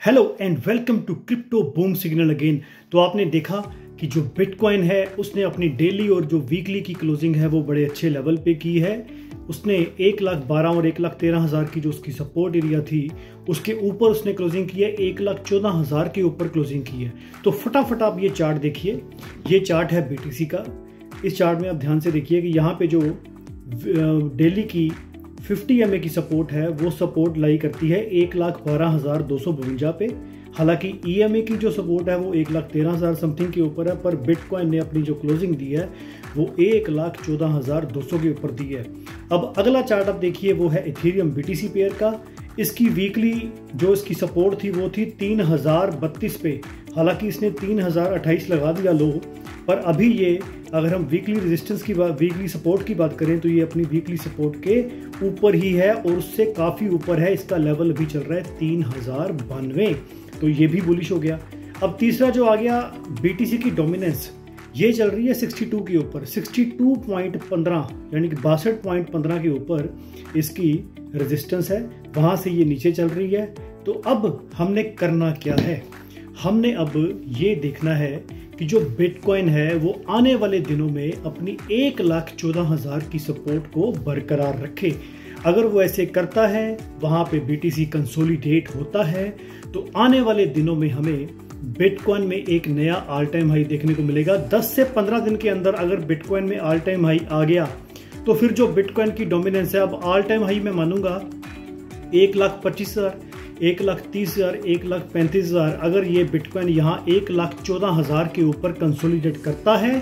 Hello and welcome to Crypto Boom Signal again. तो आपने देखा कि जो बिटकॉइन है उसने अपनी डेली और जो वीकली की क्लोजिंग है वो बड़े अच्छे लेवल पे की है। उसने 1,12,000 और 1,13,000 की जो उसकी सपोर्ट एरिया थी उसके ऊपर उसने क्लोजिंग की है, 1,14,000 के ऊपर क्लोजिंग की है। तो फटाफट आप ये चार्ट देखिए, ये चार्ट है बीटीसी का। इस चार्ट में आप ध्यान से देखिए कि यहाँ पे जो डेली की 50 MA की सपोर्ट है वो सपोर्ट लाई करती है 1,12,252 पे। हालांकि EMA की जो सपोर्ट है वो 1,13,000 समथिंग के ऊपर है, पर बिटकॉइन ने अपनी जो क्लोजिंग दी है वो 1,14,200 के ऊपर दी है। अब अगला चार्ट आप देखिए, वो है इथेरियम BTC पेयर का। इसकी वीकली जो इसकी सपोर्ट थी वो थी 3,032 पे। हालांकि इसने 3,028 लगा दिया लो, पर अभी ये अगर हम वीकली रेजिस्टेंस की बात, वीकली सपोर्ट की बात करें तो ये अपनी वीकली सपोर्ट के ऊपर ही है और उससे काफ़ी ऊपर है। इसका लेवल अभी चल रहा है 3,092, तो ये भी बुलिश हो गया। अब तीसरा जो आ गया BTC की डोमिनेंस, ये चल रही है 62 के ऊपर, 62.15 यानी कि 62.15 के ऊपर इसकी रेजिस्टेंस है, वहाँ से ये नीचे चल रही है। तो अब हमने करना क्या है, हमने अब ये देखना है कि जो बिटकॉइन है वो आने वाले दिनों में अपनी 1,14,000 की सपोर्ट को बरकरार रखे। अगर वो ऐसे करता है, वहाँ पे BTC कंसोलिडेट होता है, तो आने वाले दिनों में हमें बिटकॉइन में एक नया ऑल टाइम हाई देखने को मिलेगा। 10 से 15 दिन के अंदर अगर बिटकॉइन में ऑल टाइम हाई आ गया तो फिर जो बिटकॉइन की डोमिनेंस है, अब ऑल टाइम हाई मैं मानूंगा 1,25,000, 1,30,000, 1,35,000। अगर ये बिटकॉइन यहाँ 1,14,000 के ऊपर कंसोलिडेट करता है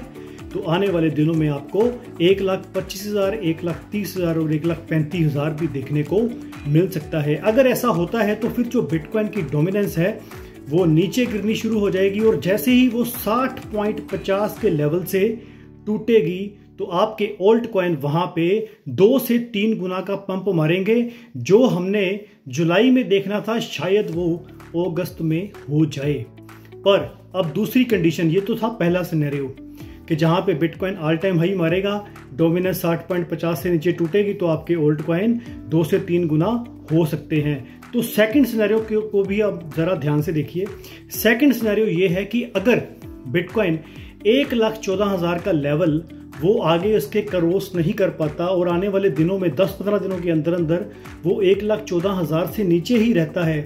तो आने वाले दिनों में आपको 1,25,000, 1,30,000 और 1,35,000 भी देखने को मिल सकता है। अगर ऐसा होता है तो फिर जो बिटकॉइन की डोमिनेंस है वो नीचे गिरनी शुरू हो जाएगी और जैसे ही वो 60.50 के लेवल से टूटेगी तो आपके ओल्ट कॉइन वहां पे 2 से 3 गुना का पंप मारेंगे। जो हमने जुलाई में देखना था शायद वो अगस्त में हो जाए। पर अब दूसरी कंडीशन, ये तो था पहला सिनेरियो कि जहां पे बिटकॉइन ऑल टाइम हाई मारेगा, डोमिनेंस 60.50 से नीचे टूटेगी तो आपके ओल्ट कॉइन 2 से 3 गुना हो सकते हैं। तो सेकंड सिनेरियो को भी आप जरा ध्यान से देखिए। सेकंड सिनेरियो ये है कि अगर बिटकॉइन 1,14,000 का लेवल वो आगे इसके क्रॉस नहीं कर पाता और आने वाले दिनों में 10-15 दिनों के अंदर अंदर वो 1,14,000 से नीचे ही रहता है,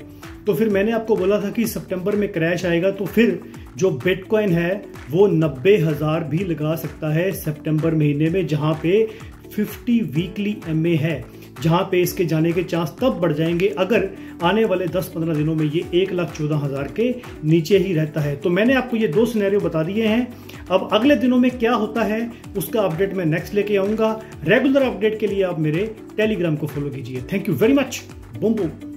तो फिर मैंने आपको बोला था कि सितंबर में क्रैश आएगा, तो फिर जो बिटकॉइन है वो 90,000 भी लगा सकता है सितंबर महीने में, जहां पे 50 वीकली MA है, जहां पे इसके जाने के चांस तब बढ़ जाएंगे अगर आने वाले 10-15 दिनों में ये 1,14,000 के नीचे ही रहता है। तो मैंने आपको ये 2 सिनेरियो बता दिए हैं। अब अगले दिनों में क्या होता है उसका अपडेट मैं नेक्स्ट लेके आऊंगा। रेगुलर अपडेट के लिए आप मेरे टेलीग्राम को फॉलो कीजिए। Thank you very much. Boom boom.